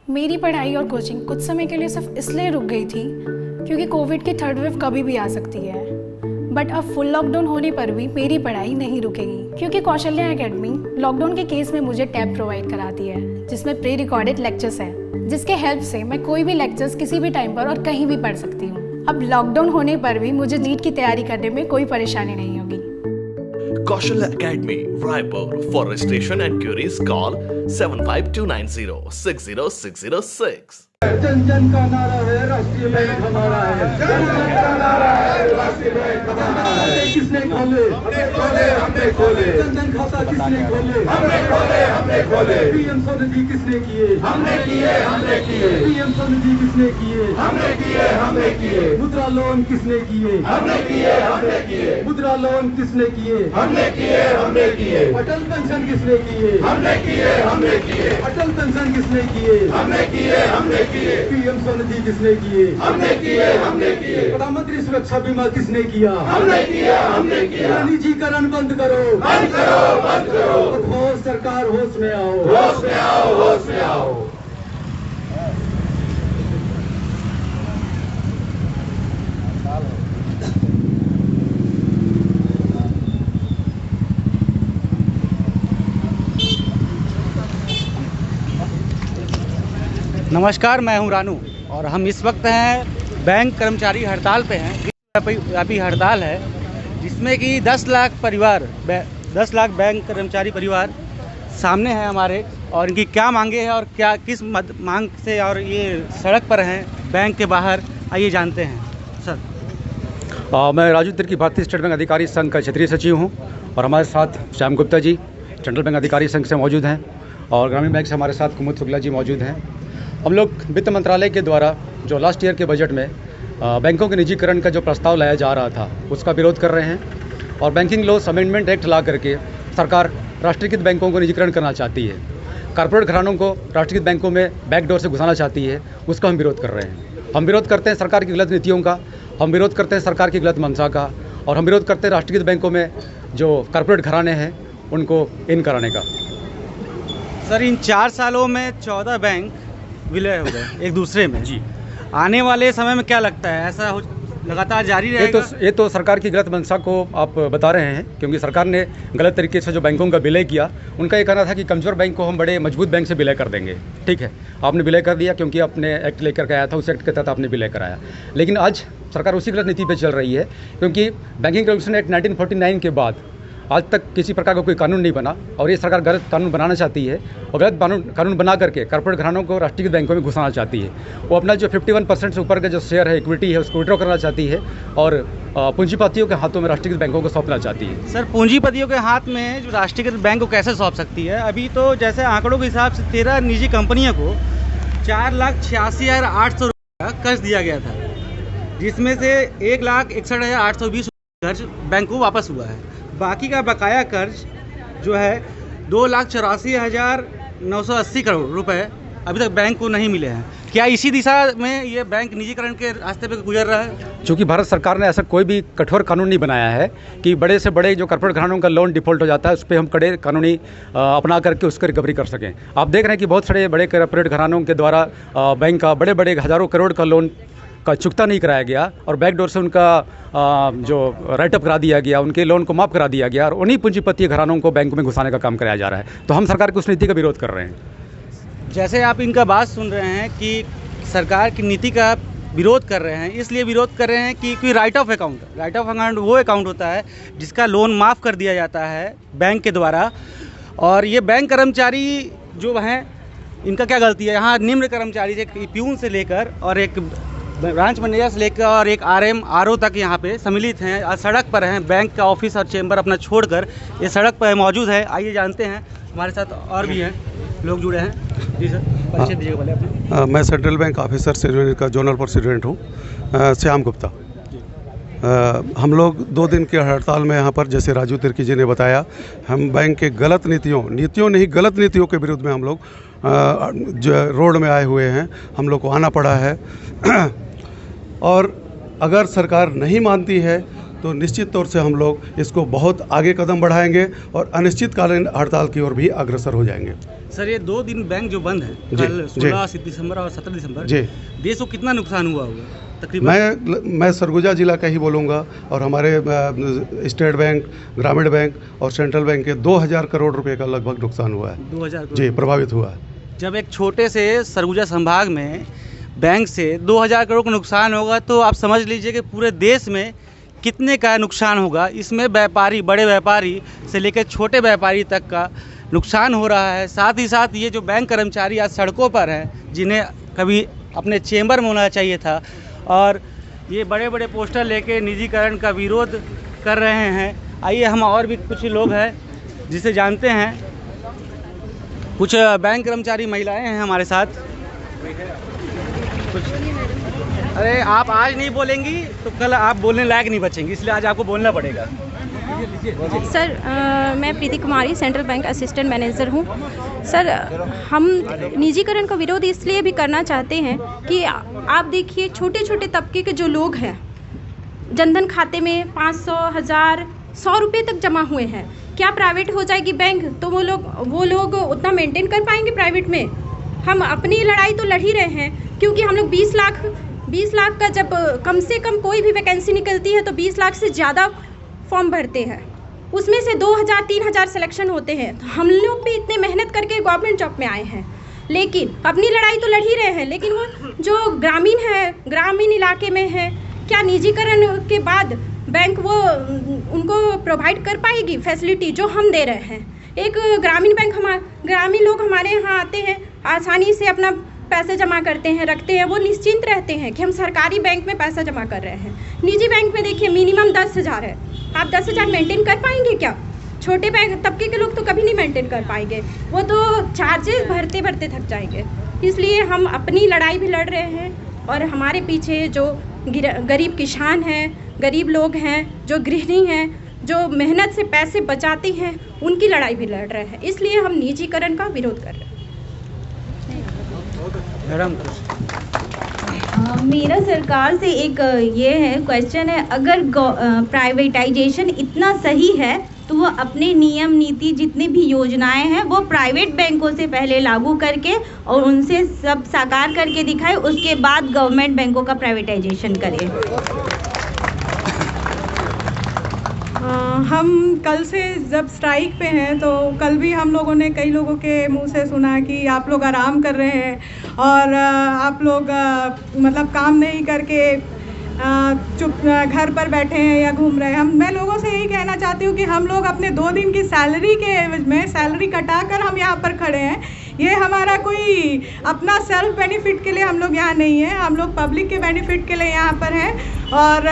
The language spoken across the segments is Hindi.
मेरी पढ़ाई और कोचिंग कुछ समय के लिए सिर्फ इसलिए रुक गई थी क्योंकि कोविड की थर्ड वेव कभी भी आ सकती है। बट अब फुल लॉकडाउन होने पर भी मेरी पढ़ाई नहीं रुकेगी क्योंकि कौशल्या एकेडमी लॉकडाउन के केस में मुझे टैब प्रोवाइड कराती है जिसमें प्री रिकॉर्डेड लेक्चर्स हैं जिसके हेल्प से मैं कोई भी लेक्चर्स किसी भी टाइम पर और कहीं भी पढ़ सकती हूँ। अब लॉकडाउन होने पर भी मुझे नीट की तैयारी करने में कोई परेशानी नहीं होगी। Kaushal Academy, Raipur. For registration and queries, call 75290 60606. जन जन का नारा है राष्ट्रीय बैंक हमारा है। जन जन का नारा है राष्ट्रीय बैंक हमारा है। किसने खोले? हमने खोले। जन जन खाता किसने खोले? हमने खोले। पीएम स्वनिधि किसने किए? हमने किए। पीएम स्वनिधि किसने किए? हमने किए। मुद्रा लोन किसने किए? हमने किए। मुद्रा लोन किसने किए? हमने किए। अटल पेंशन किसने किए? हमने किए। अटल पेंशन किसने किए? हमने किए। पीएम स्वनिधि किसने किए? हमने किए। प्रधानमंत्री सुरक्षा बीमा किसने किया? हमने किया। निजीकरण बंद करो। होश सरकार, होश में आओ। नमस्कार, मैं हूं रानू और हम इस वक्त हैं बैंक कर्मचारी हड़ताल पे हैं। व्यापी हड़ताल है जिसमें कि 10 लाख बैंक कर्मचारी परिवार सामने हैं हमारे, और इनकी क्या मांगे हैं और क्या किस मांग से और ये सड़क पर हैं बैंक के बाहर, आइए जानते हैं। सर, मैं राजू तिर्की भारतीय स्टेट बैंक अधिकारी संघ का क्षेत्रीय सचिव हूं और हमारे साथ श्याम गुप्ता जी सेंट्रल बैंक अधिकारी संघ से मौजूद हैं और ग्रामीण बैंक से हमारे साथ कुमुद शुक्ला जी मौजूद हैं। हम लोग वित्त मंत्रालय के द्वारा जो लास्ट ईयर के बजट में बैंकों के निजीकरण का जो प्रस्ताव लाया जा रहा था उसका विरोध कर रहे हैं और बैंकिंग लॉस अमेंडमेंट एक्ट ला करके सरकार राष्ट्रीयकृत बैंकों को निजीकरण करना चाहती है, कॉर्पोरेट घरानों को राष्ट्रीयकृत बैंकों में बैकडोर से घुसाना चाहती है। उसका हम विरोध कर रहे हैं। हम विरोध करते हैं सरकार की गलत नीतियों का, हम विरोध करते हैं सरकार की गलत मंशा का, और हम विरोध करते हैं राष्ट्रीयकृत बैंकों में जो कॉर्पोरेट घराने हैं उनको इन कराने का। सर, इन 4 सालों में 14 बैंक विलय हो गए एक दूसरे में जी। आने वाले समय में क्या लगता है, ऐसा लगातार जारी रहेगा? ये तो सरकार की गलत मंशा को आप बता रहे हैं, क्योंकि सरकार ने गलत तरीके से जो बैंकों का विलय किया, उनका ये कहना था कि कमज़ोर बैंक को हम बड़े मजबूत बैंक से विलय कर देंगे। ठीक है, आपने विलय कर दिया क्योंकि आपने एक्ट लेकर के आया था, उस एक्ट के तहत आपने विलय कराया। लेकिन आज सरकार उसी गलत नीति पर चल रही है, क्योंकि बैंकिंग रेगुलेशन एक्ट 1949 के बाद आज तक किसी प्रकार का कोई कानून नहीं बना और ये सरकार गलत कानून बनाना चाहती है और गलत कानून बना करके कॉर्पोरेट घरानों को राष्ट्रीयकृत बैंकों में घुसाना चाहती है। वो अपना जो 51% से ऊपर का जो शेयर है, इक्विटी है, उसको विड्रॉ करना चाहती है और पूंजीपतियों के हाथों में राष्ट्रीयकृत बैंकों को सौंपना चाहती है। सर, पूंजीपतियों के हाथ में जो राष्ट्रीयकृत बैंक को कैसे सौंप सकती है? अभी तो जैसे आंकड़ों के हिसाब से 13 निजी कंपनियों को 4,86,800 रुपये का कर्ज दिया गया था, जिसमें से 1,61,820 कर्ज बैंक को वापस हुआ है। बाकी का बकाया कर्ज जो है 2,84,980 करोड़ रुपए अभी तक बैंक को नहीं मिले हैं। क्या इसी दिशा में ये बैंक निजीकरण के रास्ते पे गुजर रहा है? चूँकि भारत सरकार ने ऐसा कोई भी कठोर कानून नहीं बनाया है कि बड़े से बड़े जो कॉर्पोरेट घरानों का लोन डिफॉल्ट हो जाता है उस पर हम कड़े कानूनी अपना करके उसका रिकवरी कर सकें। आप देख रहे हैं कि बहुत सारे बड़े कॉर्पोरेट घरानों के द्वारा बैंक का बड़े हज़ारों करोड़ का लोन का चुकता नहीं कराया गया और बैकडोर से उनका जो राइटअप करा दिया गया, उनके लोन को माफ़ करा दिया गया और उन्हीं पूंजीपति घरानों को बैंक में घुसाने का काम कराया जा रहा है। तो हम सरकार की उस नीति का विरोध कर रहे हैं। जैसे आप इनका बात सुन रहे हैं कि सरकार की नीति का विरोध कर रहे हैं, इसलिए विरोध कर रहे हैं कि कोई राइट ऑफ अकाउंट वो अकाउंट होता है जिसका लोन माफ़ कर दिया जाता है बैंक के द्वारा। और ये बैंक कर्मचारी जो हैं, इनका क्या गलती है? यहाँ निम्न कर्मचारी एक प्यून से लेकर और एक ब्रांच मैनेजर से लेकर और एक RM RO तक यहाँ पे सम्मिलित हैं, आज सड़क पर हैं। बैंक का ऑफिस और चेंबर अपना छोड़कर ये सड़क पर मौजूद है। आइए जानते हैं, हमारे साथ और भी हैं लोग जुड़े हैं। जी सर, परिचय दीजिएगा पहले अपना। मैं सेंट्रल बैंक ऑफिसर का जोनल प्रेसिडेंट हूँ, श्याम गुप्ता। हम लोग 2 दिन के हड़ताल में यहाँ पर, जैसे राजू तिर्की जी ने बताया, हम बैंक के गलत नीतियों के विरुद्ध में हम लोग जो रोड में आए हुए हैं। हम लोग को आना पड़ा है और अगर सरकार नहीं मानती है तो निश्चित तौर से हम लोग इसको बहुत आगे कदम बढ़ाएंगे और अनिश्चितकालीन हड़ताल की ओर भी अग्रसर हो जाएंगे। सर, ये 2 दिन बैंक जो बंद है, कल 16 दिसंबर और 17 दिसंबर, जी, देश को कितना नुकसान हुआ होगा तकरीबन? मैं सरगुजा जिला का ही बोलूँगा और हमारे स्टेट बैंक, ग्रामीण बैंक और सेंट्रल बैंक के 2000 करोड़ रुपए का लगभग नुकसान हुआ है। 2000 जी, प्रभावित हुआ है। जब एक छोटे से सरगुजा संभाग में बैंक से 2000 करोड़ का नुकसान होगा तो आप समझ लीजिए कि पूरे देश में कितने का नुकसान होगा। इसमें व्यापारी, बड़े व्यापारी से लेकर छोटे व्यापारी तक का नुकसान हो रहा है। साथ ही साथ ये जो बैंक कर्मचारी आज सड़कों पर हैं, जिन्हें कभी अपने चेंबर में होना चाहिए था और ये बड़े बड़े पोस्टर लेके निजीकरण का विरोध कर रहे हैं। आइए हम और भी कुछ लोग हैं जिसे जानते हैं। कुछ बैंक कर्मचारी महिलाएं हैं हमारे साथ। कुछ, अरे आप आज नहीं बोलेंगी तो कल आप बोलने लायक नहीं बचेंगी, इसलिए आज आपको बोलना पड़ेगा। सर, मैं प्रीति कुमारी, सेंट्रल बैंक असिस्टेंट मैनेजर हूँ। सर, हम निजीकरण का विरोध इसलिए भी करना चाहते हैं कि आप देखिए छोटे छोटे तबके के जो लोग हैं, जनधन खाते में 500, 1000, 100 रुपये तक जमा हुए हैं। क्या प्राइवेट हो जाएगी बैंक तो वो लोग उतना मेंटेन कर पाएंगे प्राइवेट में? हम अपनी लड़ाई तो लड़ ही रहे हैं, क्योंकि हम लोग 20 लाख का जब कम से कम कोई भी वैकेंसी निकलती है तो 20 लाख से ज़्यादा फॉर्म भरते हैं, उसमें से 2000, 3000 सिलेक्शन होते हैं। तो हम लोग भी इतने मेहनत करके गवर्नमेंट जॉब में आए हैं, लेकिन अपनी लड़ाई तो लड़ ही रहे हैं। लेकिन वो जो ग्रामीण इलाके में है, क्या निजीकरण के बाद बैंक वो उनको प्रोवाइड कर पाएगी फैसिलिटी जो हम दे रहे हैं? एक ग्रामीण लोग हमारे यहाँ आते हैं, आसानी से अपना पैसे जमा करते हैं, रखते हैं, वो निश्चिंत रहते हैं कि हम सरकारी बैंक में पैसा जमा कर रहे हैं। निजी बैंक में देखिए मिनिमम 10,000 है। आप 10,000 मेंटेन कर पाएंगे क्या? छोटे बैंक तबके के लोग तो कभी नहीं मेंटेन कर पाएंगे, वो तो चार्जेस भरते भरते थक जाएंगे। इसलिए हम अपनी लड़ाई भी लड़ रहे हैं और हमारे पीछे जो गरीब किसान हैं, गरीब लोग हैं, जो गृहिणी हैं, जो मेहनत से पैसे बचाती हैं, उनकी लड़ाई भी लड़ रहे हैं। इसलिए हम निजीकरण का विरोध कर रहे हैं। मैडम, मेरा सरकार से एक ये है क्वेश्चन है, अगर प्राइवेटाइजेशन इतना सही है तो वो अपने नियम नीति जितनी भी योजनाएं हैं वो प्राइवेट बैंकों से पहले लागू करके और उनसे सब साकार करके दिखाए, उसके बाद गवर्नमेंट बैंकों का प्राइवेटाइजेशन करे। हम कल से जब स्ट्राइक पे हैं तो कल भी हम लोगों ने कई लोगों के मुंह से सुना कि आप लोग आराम कर रहे हैं और आप लोग मतलब काम नहीं करके चुप घर पर बैठे हैं या घूम रहे हैं। मैं लोगों से यही कहना चाहती हूँ कि हम लोग अपने 2 दिन की सैलरी के एवज में सैलरी कटाकर हम यहाँ पर खड़े हैं। ये हमारा कोई अपना सेल्फ बेनिफिट के लिए हम लोग यहाँ नहीं है, हम लोग पब्लिक के बेनिफिट के लिए यहाँ पर हैं। और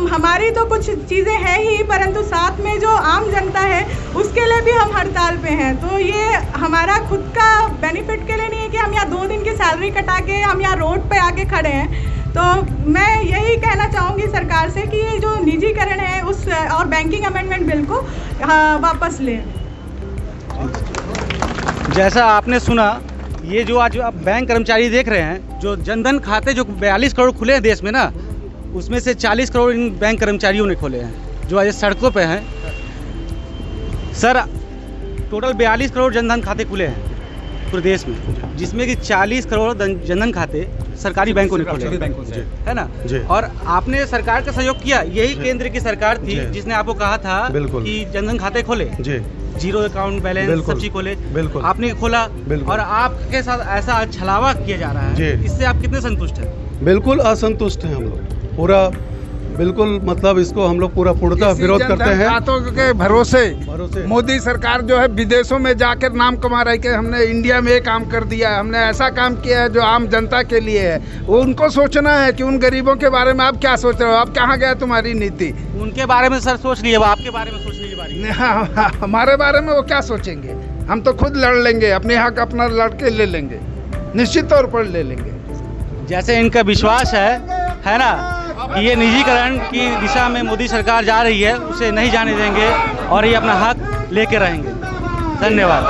हमारी तो कुछ चीज़ें हैं ही, परंतु साथ में जो आम जनता है उसके लिए भी हम हड़ताल पे हैं। तो ये हमारा खुद का बेनिफिट के लिए नहीं है कि हम यहाँ 2 दिन की सैलरी कटा के हम यहाँ रोड पे आके खड़े हैं। तो मैं यही कहना चाहूँगी सरकार से कि ये जो निजीकरण है उस और बैंकिंग अमेंडमेंट बिल को वापस लें। जैसा आपने सुना, ये जो आज आप बैंक कर्मचारी देख रहे हैं, जो जनधन खाते जो 42 करोड़ खुले हैं देश में ना, उसमें से 40 करोड़ इन बैंक कर्मचारियों ने खोले हैं जो आज सड़कों पे हैं। सर, टोटल 42 करोड़ जनधन खाते खुले हैं पूरे देश में, जिसमें कि 40 करोड़ जनधन खाते सरकारी बैंकों ने खोले है ना। और आपने सरकार का सहयोग किया, यही केंद्र की सरकार थी जिसने आपको कहा था कि जनधन खाते खोले, जीरो अकाउंट बैलेंस सब चीज खोले, आपने खोला और आपके साथ ऐसा छलावा किया जा रहा है, इससे आप कितने संतुष्ट हैं? बिल्कुल असंतुष्ट हैं हम लोग, पूरा बिल्कुल, मतलब इसको हम लोग पूरा पूर्णतः विरोध करते हैं। खातों के भरोसे मोदी सरकार जो है विदेशों में जाकर नाम कमा रही है, हमने इंडिया में काम कर दिया है, हमने ऐसा काम किया है जो आम जनता के लिए है। वो उनको सोचना है कि उन गरीबों के बारे में आप क्या सोच रहे हो, आप कहाँ गया तुम्हारी नीति? उनके बारे में सर सोच लिए, आपके बारे में सोचने की बारी। हमारे बारे में वो क्या सोचेंगे? हम तो खुद लड़ लेंगे, अपने हक अपना लड़के ले लेंगे, निश्चित तौर पर ले लेंगे। जैसे इनका विश्वास है ना कि ये निजीकरण की दिशा में मोदी सरकार जा रही है, उसे नहीं जाने देंगे और ये अपना हक लेके रहेंगे। धन्यवाद।